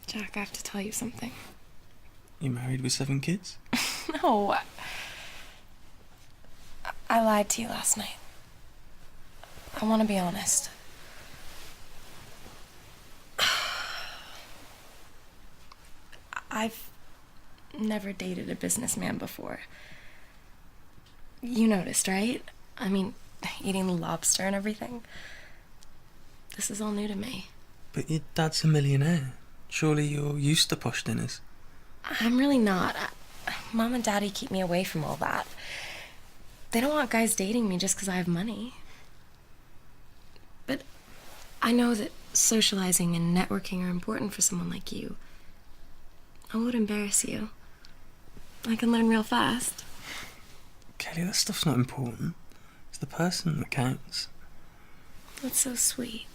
Jack, I have to tell you something. You married with 7 kids? No. I lied to you last night. I want to be honest. I've never dated a businessman before. You noticed, right? I mean, eating lobster and everything. This is all new to me. But your dad's a millionaire. Surely you're used to posh dinners. I'm really not. Mom and Daddy keep me away from all that. They don't want guys dating me just because I have money. But I know that socializing and networking are important for someone like you. I won't embarrass you. I can learn real fast. Kelly, that stuff's not important. It's the person that counts. That's so sweet.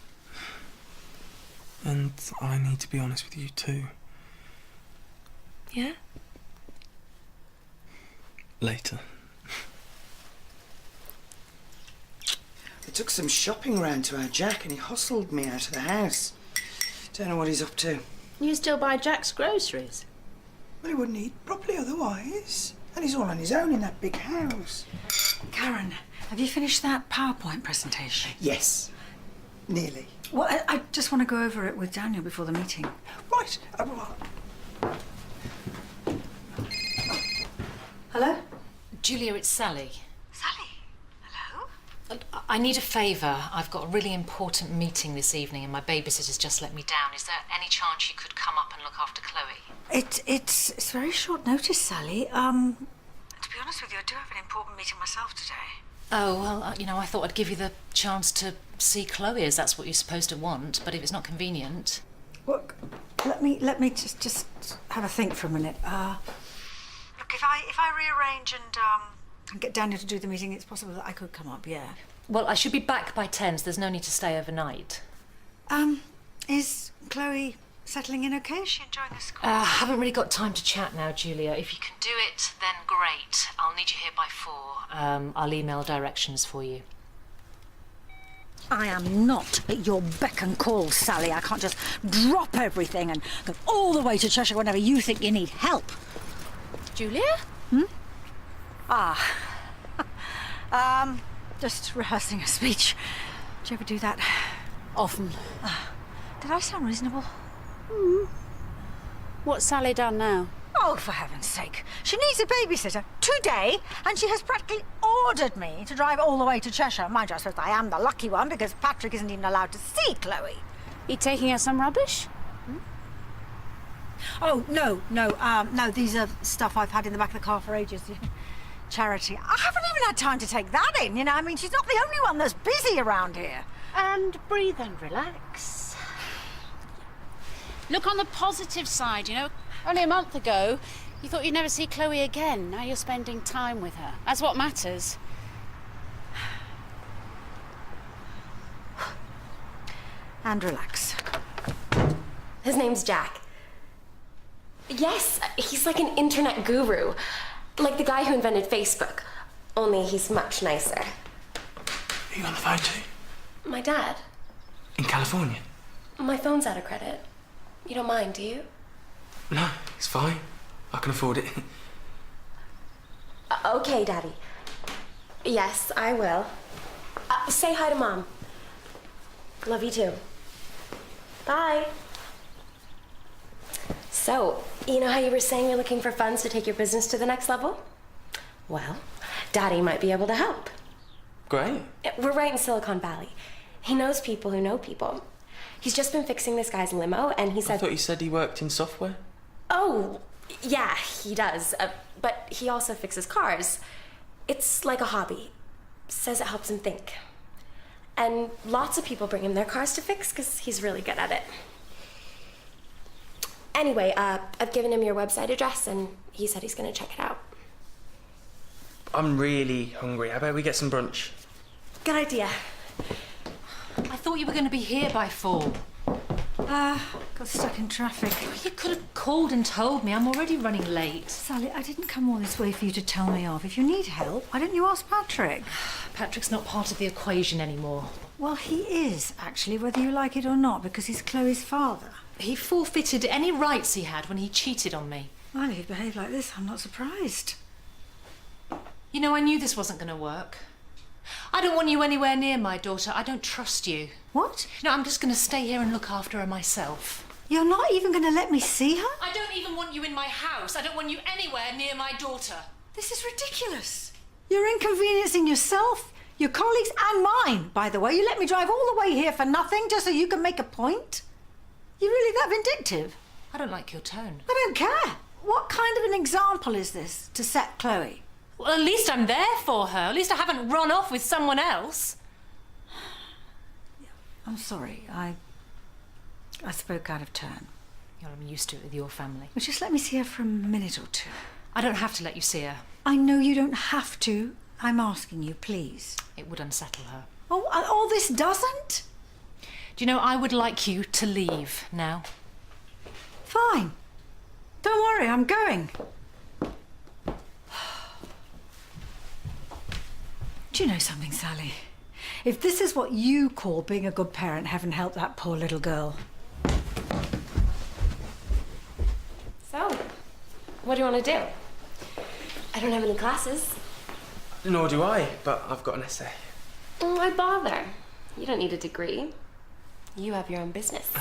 And I need to be honest with you too. Yeah? Later. I took some shopping round to our Jack and he hustled me out of the house. Don't know what he's up to. You still buy Jack's groceries? Well, he wouldn't eat properly otherwise. And he's all on his own in that big house. Karen, have you finished that PowerPoint presentation? Yes. Nearly. Well, I just want to go over it with Daniel before the meeting. Right. Hello? Julia, it's Sally. Sally? Hello? I need a favour. I've got a really important meeting this evening and my babysitter's just let me down. Is there any chance you could come up and look after Chloe? It's very short notice, Sally. To be honest with you, I do have an important meeting myself today. Oh, well, I thought I'd give you the chance to see Chloe, as that's what you're supposed to want, but if it's not convenient... Look, let me just have a think for a minute. Look, if I rearrange and get Daniel to do the meeting, it's possible that I could come up, yeah. Well, I should be back by 10, so there's no need to stay overnight. Is Chloe settling in okay? Is she enjoying the school? I haven't really got time to chat now, Julia. If you can do it, then great. I'll need you here by 4. I'll email directions for you. I am not at your beck and call, Sally. I can't just drop everything and go all the way to Cheshire whenever you think you need help. Julia? Just rehearsing a speech. Do you ever do that? Often. Did I sound reasonable? What's Sally done now? Oh, for heaven's sake. She needs a babysitter today, and she has practically ordered me to drive all the way to Cheshire. Mind you, I suppose I am the lucky one, because Patrick isn't even allowed to see Chloe. You taking her some rubbish? Oh, no, these are stuff I've had in the back of the car for ages. Charity. I haven't even had time to take that in, I mean, she's not the only one that's busy around here. And breathe and relax. Look on the positive side, Only a month ago, you thought you'd never see Chloe again. Now you're spending time with her. That's what matters. And relax. His name's Jack. Yes, he's like an internet guru. Like the guy who invented Facebook. Only he's much nicer. Are you on the phone too? My dad. In California? My phone's out of credit. You don't mind, do you? No, it's fine. I can afford it. Okay, Daddy. Yes, I will. Say hi to Mom. Love you too. Bye. So, you know how you were saying you're looking for funds to take your business to the next level? Well, Daddy might be able to help. Great. We're right in Silicon Valley. He knows people who know people. He's just been fixing this guy's limo, and he said... I thought you said he worked in software. Oh, yeah, he does. But he also fixes cars. It's like a hobby. Says it helps him think. And lots of people bring him their cars to fix because he's really good at it. Anyway, I've given him your website address, and he said he's going to check it out. I'm really hungry. How about we get some brunch? Good idea. I thought you were going to be here by 4. Got stuck in traffic. You could have called and told me. I'm already running late. Sally, I didn't come all this way for you to tell me off. If you need help, why don't you ask Patrick? Patrick's not part of the equation anymore. Well, he is, actually, whether you like it or not, because he's Chloe's father. He forfeited any rights he had when he cheated on me. Well, if you behave like this, I'm not surprised. You know, I knew this wasn't going to work. I don't want you anywhere near my daughter. I don't trust you. What? No, I'm just going to stay here and look after her myself. You're not even going to let me see her? I don't even want you in my house. I don't want you anywhere near my daughter. This is ridiculous. You're inconveniencing yourself, your colleagues, and mine, by the way. You let me drive all the way here for nothing just so you can make a point? You're really that vindictive? I don't like your tone. I don't care. What kind of an example is this to set Chloe? Well, at least I'm there for her. At least I haven't run off with someone else. I'm sorry. I spoke out of turn. I'm used to it with your family. Well, just let me see her for a minute or two. I don't have to let you see her. I know you don't have to. I'm asking you, please. It would unsettle her. Oh, all this doesn't? Do you know, I would like you to leave now. Fine. Don't worry, I'm going. Do you know something, Sally? If this is what you call being a good parent, heaven help that poor little girl. So, what do you want to do? I don't have any classes. Nor do I, but I've got an essay. Why bother? You don't need a degree. You have your own business.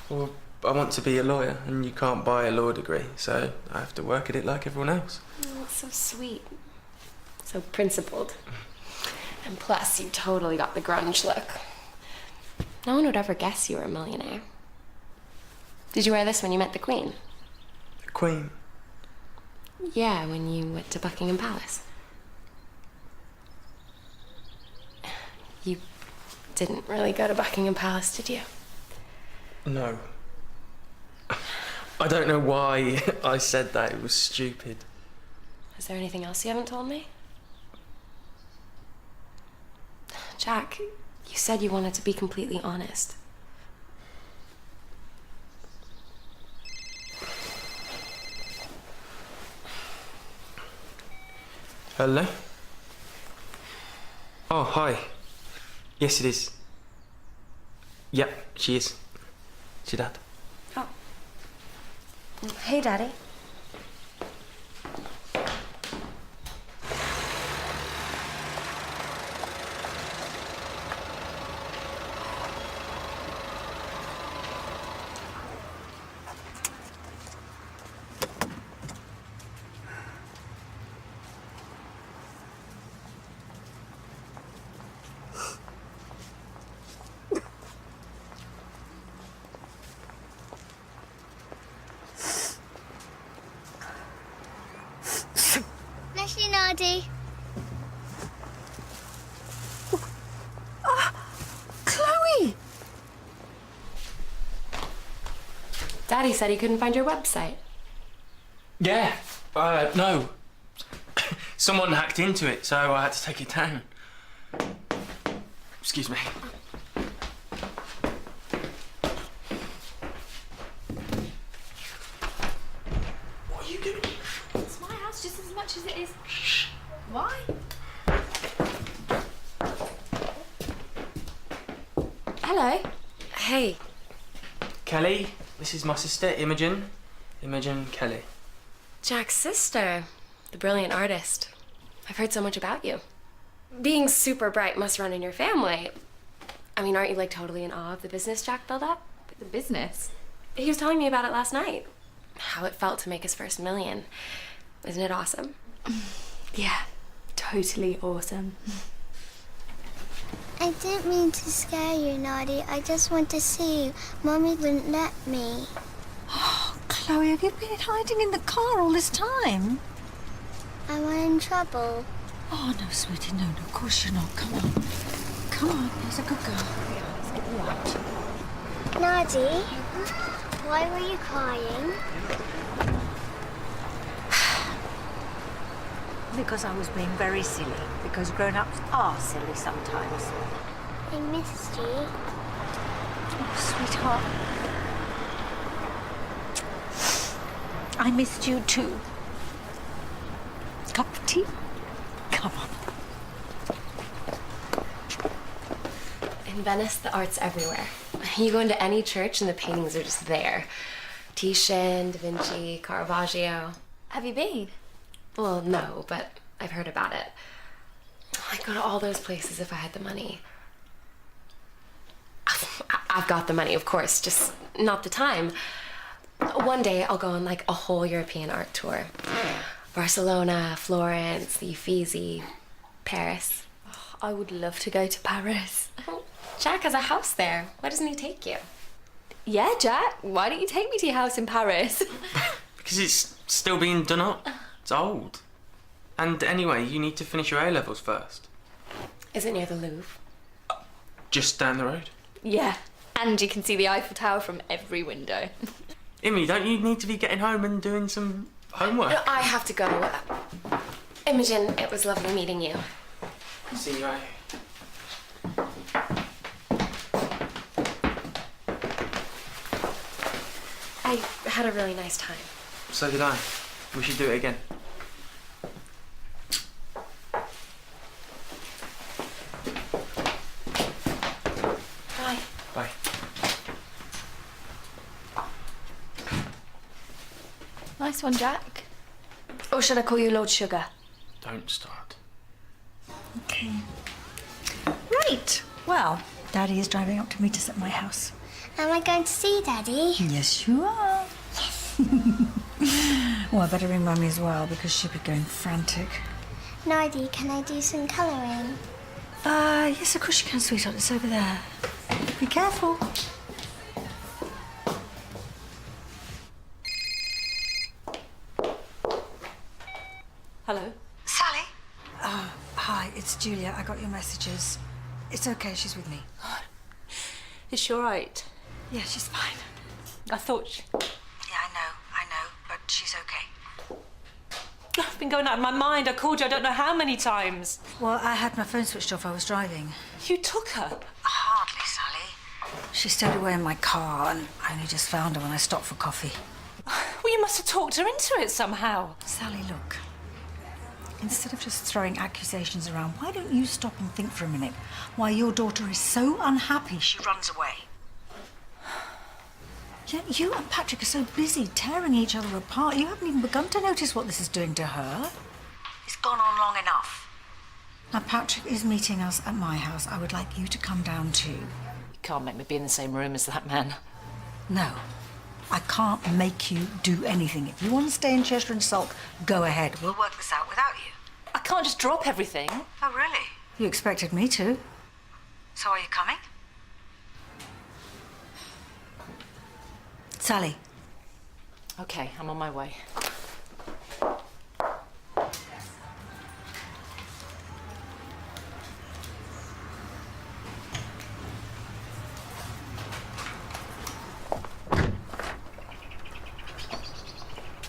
Well, I want to be a lawyer, and you can't buy a law degree, so I have to work at it like everyone else. Oh, that's so sweet. So principled. And plus, you totally got the grunge look. No one would ever guess you were a millionaire. Did you wear this when you met the Queen? The Queen? Yeah, when you went to Buckingham Palace. You didn't really go to Buckingham Palace, did you? No. I don't know why I said that. It was stupid. Is there anything else you haven't told me? Jack, you said you wanted to be completely honest. Hello? Oh, hi. Yes, it is. Yep, she is. It's your dad. Oh. Hey, Daddy. Daddy. Chloe! Daddy said he couldn't find your website. Yeah, no. Someone hacked into it, so I had to take it down. Excuse me. What are you doing? It's my house just as much as it is. Shh. Why? Hello. Hey. Kelly, this is my sister, Imogen. Imogen Kelly. Jack's sister, the brilliant artist. I've heard so much about you. Being super bright must run in your family. I mean, aren't you like totally in awe of the business Jack built up? The business? He was telling me about it last night. How it felt to make his first million. Isn't it awesome? Yeah, totally awesome. I didn't mean to scare you, Noddy. I just want to see you. Mommy wouldn't let me. Oh, Chloe, have you been hiding in the car all this time? Am I in trouble? Oh, no, sweetie, no, of course you're not. Come on. Come on, there's a good girl. Let's get you out. Noddy, why were you crying? Because I was being very silly. Because grown-ups are silly sometimes. I missed you. Oh, sweetheart. I missed you too. Cup of tea? Come on. In Venice, the art's everywhere. You go into any church and the paintings are just there. Titian, Da Vinci, Caravaggio. Have you been? Well, no, but I've heard about it. I'd go to all those places if I had the money. I've got the money, of course, just not the time. One day I'll go on like a whole European art tour. Barcelona, Florence, the Uffizi, Paris. Oh, I would love to go to Paris. Jack has a house there. Why doesn't he take you? Yeah, Jack, why don't you take me to your house in Paris? Because it's still being done up. It's old. And anyway, you need to finish your A-levels first. Is it near the Louvre? Just down the road. Yeah, and you can see the Eiffel Tower from every window. Imi, don't you need to be getting home and doing some homework? No, I have to go. Imogen, it was lovely meeting you. See you out. I had a really nice time. So did I. We should do it again. Bye. Bye. Nice one, Jack. Or should I call you Lord Sugar? Don't start. Okay. Right. Well, Daddy is driving up to meet us at my house. Am I going to see Daddy? Yes, you are. Well, I better ring Mummy as well because she'll be going frantic. Nadi, can I do some colouring? Yes, of course you can, sweetheart. It's over there. Be careful. Hello? Sally? Hi, it's Julia. I got your messages. It's okay, she's with me. Is she all right? Yeah, she's fine. I thought Yeah, I know, but she's okay. I've been going out of my mind. I called you I don't know how many times. Well, I had my phone switched off. I was driving. You took her? Hardly, Sally. She stowed away in my car, and I only just found her when I stopped for coffee. Well, you must have talked her into it somehow. Sally, look. Instead of just throwing accusations around, why don't you stop and think for a minute why your daughter is so unhappy she runs away? You and Patrick are so busy tearing each other apart, you haven't even begun to notice what this is doing to her. It's gone on long enough. Now, Patrick is meeting us at my house. I would like you to come down too. You can't make me be in the same room as that man. No, I can't make you do anything. If you want to stay in Cheshire and sulk, go ahead. We'll work this out without you. I can't just drop everything. Oh, really? You expected me to. So are you coming? Sally. Okay, I'm on my way.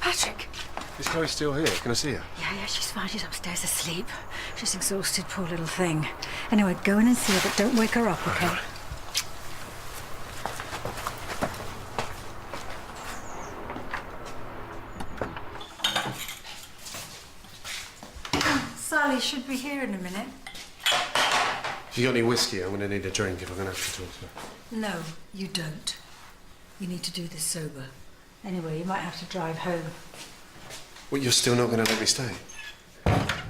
Patrick. Is Chloe still here? Can I see her? Yeah, she's fine. She's upstairs asleep. She's exhausted, poor little thing. Anyway, go in and see her, but don't wake her up, okay? Sally should be here in a minute. If you got any whiskey, I'm going to need a drink if I'm going to have to talk to her. No, you don't. You need to do this sober. Anyway, you might have to drive home. Well, you're still not going to let me stay?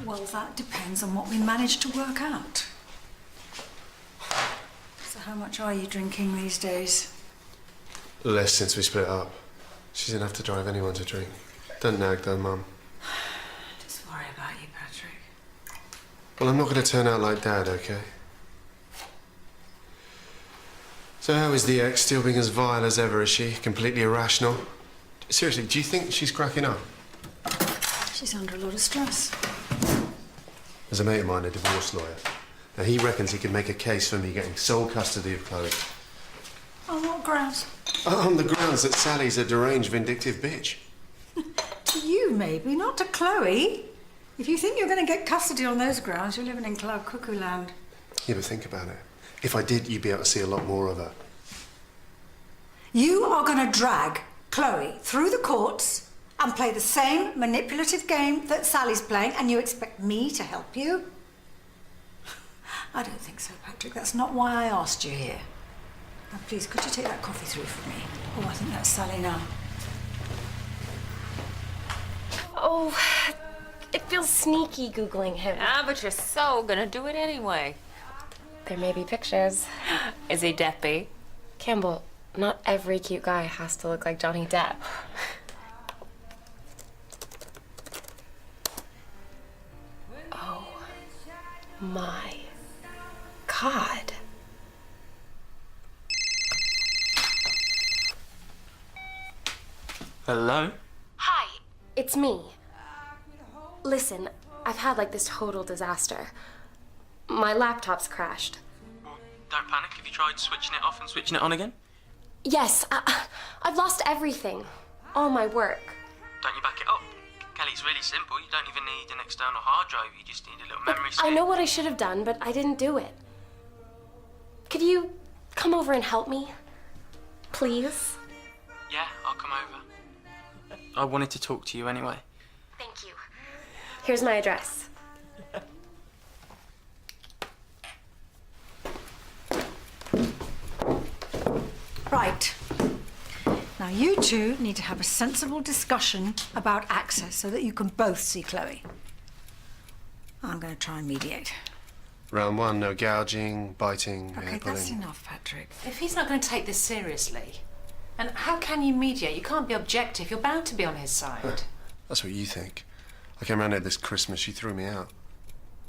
Well, that depends on what we manage to work out. So how much are you drinking these days? Less since we split up. She's enough to drive anyone to drink. Don't nag though, Mum. Just worry about you, Patrick. Well, I'm not going to turn out like Dad, okay? So how is the ex still being as vile as ever, is she? Completely irrational? Seriously, do you think she's cracking up? She's under a lot of stress. There's a mate of mine, a divorce lawyer. Now, he reckons he can make a case for me getting sole custody of Chloe. On what grounds? On the grounds that Sally's a deranged, vindictive bitch. To you, maybe, not to Chloe. If you think you're going to get custody on those grounds, you're living in cloud cuckoo land. Yeah, but think about it. If I did, you'd be able to see a lot more of her. You are going to drag Chloe through the courts and play the same manipulative game that Sally's playing, and you expect me to help you? I don't think so, Patrick. That's not why I asked you here. Now, please, could you take that coffee through for me? Oh, I think that's Sally now. Oh, it feels sneaky Googling him. Ah, but you're so gonna do it anyway. There may be pictures. Is he Deppy? Campbell, not every cute guy has to look like Johnny Depp. Oh my God. Hello? Hi, it's me. Listen, I've had like this total disaster. My laptop's crashed. Well, don't panic. Have you tried switching it off and switching it on again? Yes, I've lost everything. All my work. Don't you back it up? Kelly's really simple. You don't even need an external hard drive. You just need a little memory stick. I know what I should have done, but I didn't do it. Could you come over and help me? Please? Yeah, I'll come over. I wanted to talk to you anyway. Thank you. Here's my address. Right. Now, you two need to have a sensible discussion about access so that you can both see Chloe. I'm going to try and mediate. Round one, no gouging, biting, Okay, hair that's pulling. enough, Patrick. If he's not going to take this seriously, and how can you mediate? You can't be objective. You're bound to be on his side. That's what you think. I came round here this Christmas, she threw me out.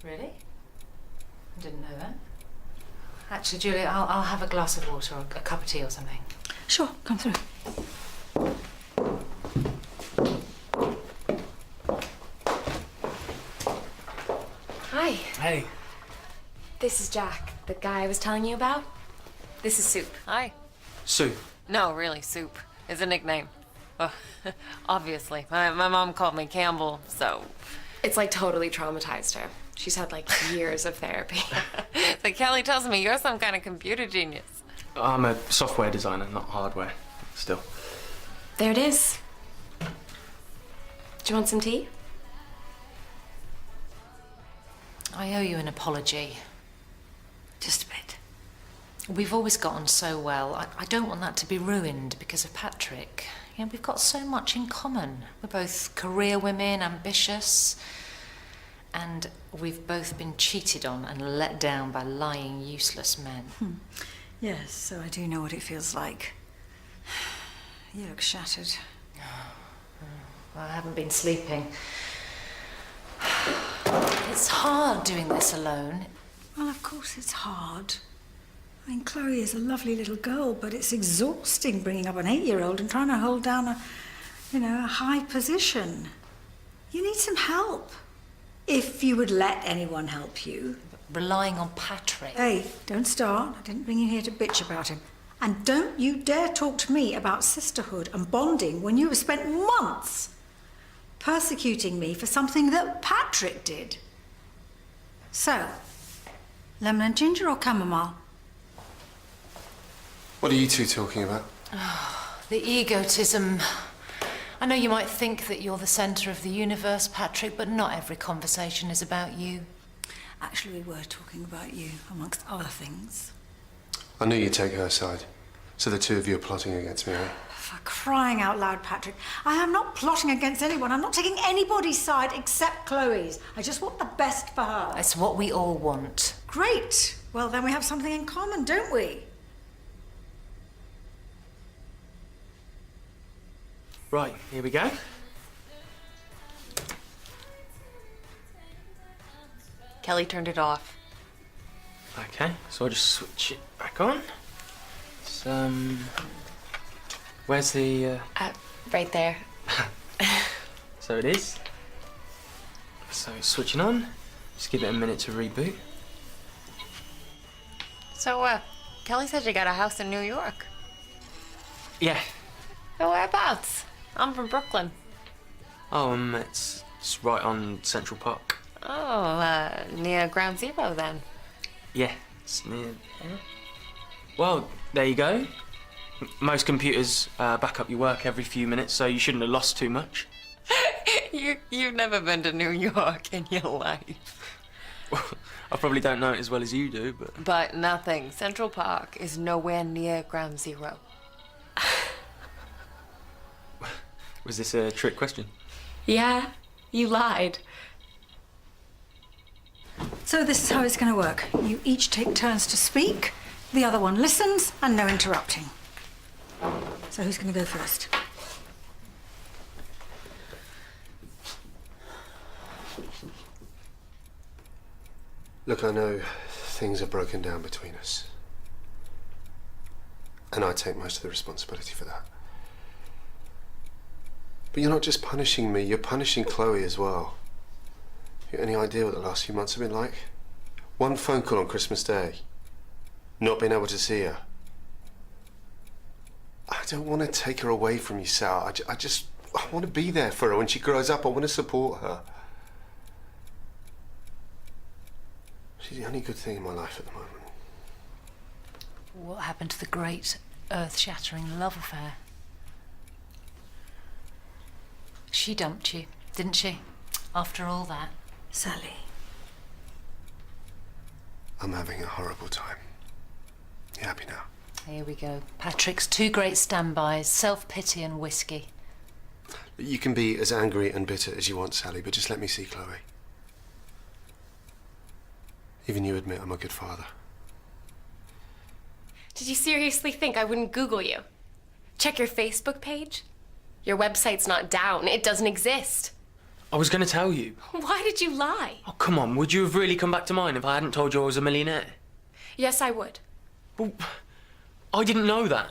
Really? I didn't know that. Actually, Julia, I'll have a glass of water or a cup of tea or something. Sure, come through. Hi. Hey. This is Jack, the guy I was telling you about. This is Soup. Hi. Sue. No, really, Soup is a nickname. Oh, obviously. My mom called me Campbell, so... It's like totally traumatized her. She's had like years of therapy. So Kelly tells me you're some kind of computer genius. I'm a software designer, not hardware. Still. There it is. Do you want some tea? I owe you an apology. Just a bit. We've always got on so well. I don't want that to be ruined because of Patrick. You know, we've got so much in common. We're both career women, ambitious, and we've both been cheated on and let down by lying, useless men. Yes, so I do know what it feels like. You look shattered. Well, I haven't been sleeping. It's hard doing this alone. Well, of course it's hard. I mean, Chloe is a lovely little girl, but it's exhausting bringing up an 8-year-old and trying to hold down a high position. You need some help. If you would let anyone help you. Relying on Patrick. Hey, don't start. I didn't bring you here to bitch about him. And don't you dare talk to me about sisterhood and bonding when you have spent months persecuting me for something that Patrick did. So, lemon and ginger or chamomile? What are you two talking about? The egotism. I know you might think that you're the centre of the universe, Patrick, but not every conversation is about you. Actually, we were talking about you, amongst other things. I knew you'd take her side. So the two of you are plotting against me, eh? For crying out loud, Patrick. I am not plotting against anyone. I'm not taking anybody's side except Chloe's. I just want the best for her. It's what we all want. Great. Well, then we have something in common, don't we? Right, here we go. Kelly turned it off. Okay, so I'll just switch it back on. It's, where's the, Right there. So it is. So it's switching on. Just give it a minute to reboot. So, Kelly said you got a house in New York. Yeah. So whereabouts? I'm from Brooklyn. Oh, it's right on Central Park. Oh, near Ground Zero then. Yeah, it's near there. Well, there you go. Most computers back up your work every few minutes, so you shouldn't have lost too much. You've never been to New York in your life. I probably don't know it as well as you do, but... But nothing. Central Park is nowhere near Ground Zero. Was this a trick question? Yeah, you lied. So this is how it's going to work. You each take turns to speak, the other one listens, and no interrupting. So who's going to go first? Look, I know things are broken down between us. And I take most of the responsibility for that. But you're not just punishing me, you're punishing Chloe as well. You got any idea what the last few months have been like? One phone call on Christmas Day. Not being able to see her. I don't want to take her away from you, Sal. I want to be there for her when she grows up. I want to support her. She's the only good thing in my life at the moment. What happened to the great, earth-shattering love affair? She dumped you, didn't she? After all that. Sally. I'm having a horrible time. You happy now? Here we go. Patrick's two great standbys, self-pity and whiskey. You can be as angry and bitter as you want, Sally, but just let me see Chloe. Even you admit I'm a good father. Did you seriously think I wouldn't Google you? Check your Facebook page? Your website's not down. It doesn't exist. I was going to tell you. Why did you lie? Oh, come on. Would you have really come back to mine if I hadn't told you I was a millionaire? Yes, I would. Well, I didn't know that.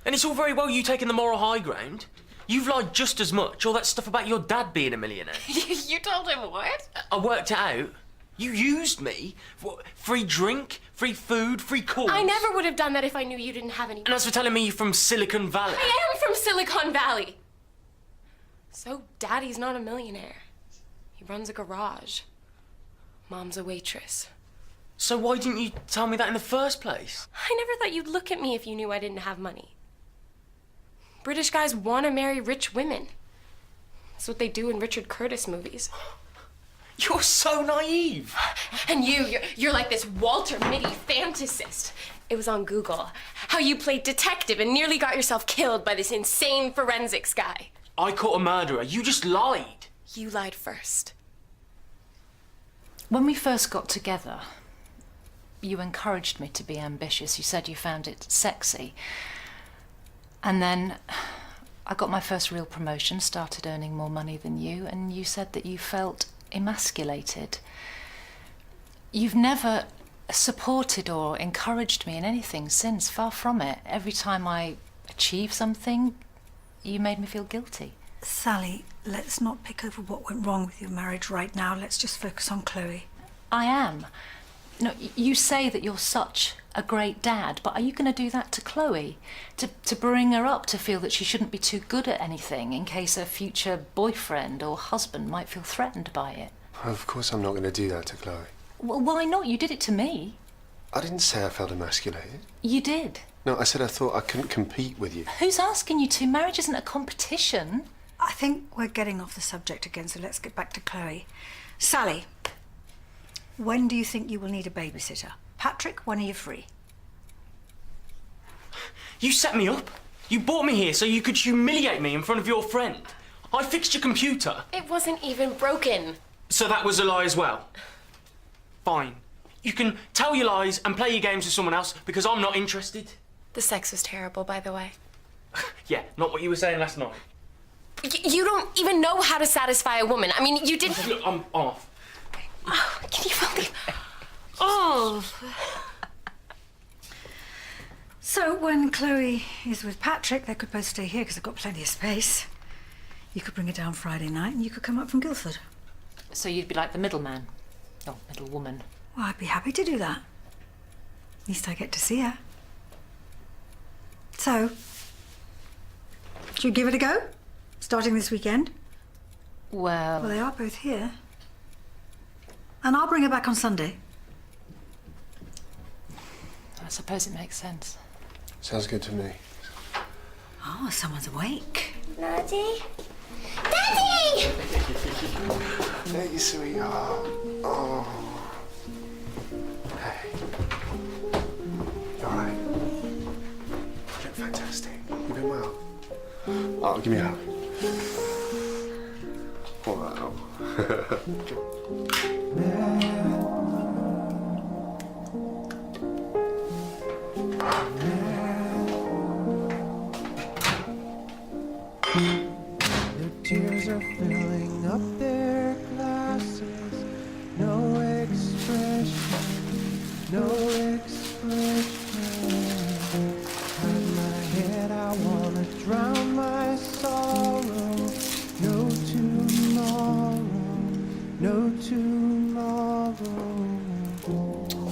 And it's all very well you taking the moral high ground. You've lied just as much. All that stuff about your dad being a millionaire. You told him what? I worked it out. You used me. What, free drink, free food, free calls. I never would have done that if I knew you didn't have any. And as for telling me you're from Silicon Valley. I am from Silicon Valley. So Daddy's not a millionaire. He runs a garage. Mom's a waitress. So why didn't you tell me that in the first place? I never thought you'd look at me if you knew I didn't have money. British guys want to marry rich women. That's what they do in Richard Curtis movies. You're so naive. And you're like this Walter Mitty fantasist. It was on Google. How you played detective and nearly got yourself killed by this insane forensics guy. I caught a murderer. You just lied. You lied first. When we first got together, you encouraged me to be ambitious. You said you found it sexy. And then I got my first real promotion, started earning more money than you, and you said that you felt emasculated. You've never supported or encouraged me in anything since, far from it. Every time I achieve something, you made me feel guilty. Sally, let's not pick over what went wrong with your marriage right now. Let's just focus on Chloe. I am. No, you say that you're such a great dad, but are you going to do that to Chloe? To bring her up to feel that she shouldn't be too good at anything in case her future boyfriend or husband might feel threatened by it? Of course I'm not going to do that to Chloe. Well, why not? You did it to me. I didn't say I felt emasculated. You did. No, I said I thought I couldn't compete with you. Who's asking you to? Marriage isn't a competition. I think we're getting off the subject again, so let's get back to Chloe. Sally, when do you think you will need a babysitter? Patrick, when are you free? You set me up. You brought me here so you could humiliate me in front of your friend. I fixed your computer. It wasn't even broken. So that was a lie as well. Fine. You can tell your lies and play your games with someone else because I'm not interested. The sex was terrible, by the way. Yeah, not what you were saying last night. You don't even know how to satisfy a woman. I mean, you didn't... Look, I'm off. Oh, can you believe... Oh. So when Chloe is with Patrick, they could both stay here because they've got plenty of space. You could bring her down Friday night and you could come up from Guildford. So you'd be like the middleman. Oh, middle woman. Well, I'd be happy to do that. At least I get to see her. So, should we give it a go? Starting this weekend? Well... Well, they are both here. And I'll bring her back on Sunday. I suppose it makes sense. Sounds good to me. Oh, someone's awake. Daddy? Daddy! Hey, sweetheart. Oh. Fantastic. You been well? Oh, give me a hug. Wow. Their tears are filling up their glasses. No expression, no expression. Hide my head, I wanna drown my sorrow. No tomorrow, no tomorrow.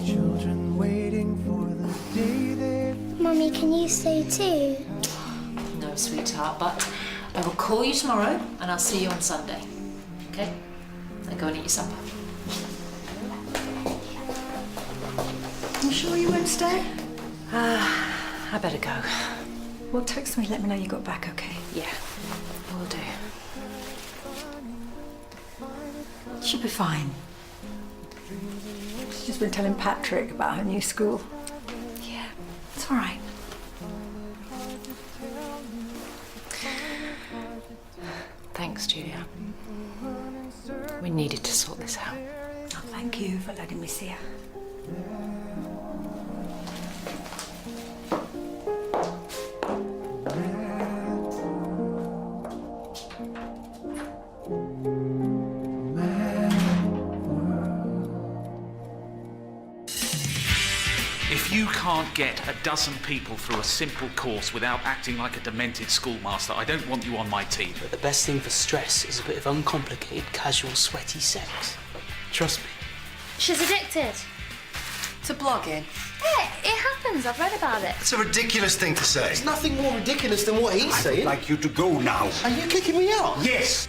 Children waiting for the day they. Mummy, can you stay too? No, sweetheart, but I will call you tomorrow and I'll see you on Sunday. Okay? Now go and eat your supper. You sure you won't stay? I better go. Well, text me, let me know you got back okay. Yeah, will do. She'll be fine. She's just been telling Patrick about her new school. Yeah, it's all right. Thanks, Julia. We needed to sort this out. Oh, thank you for letting me see her. If you can't get a dozen people through a simple course without acting like a demented schoolmaster, I don't want you on my team. But the best thing for stress is a bit of uncomplicated, casual, sweaty sex. Trust me. She's addicted. To blogging? Yeah, it happens. I've read about it. It's a ridiculous thing to say. There's nothing more ridiculous than what he's saying. I'd like you to go now. Are you kicking me out? Yes.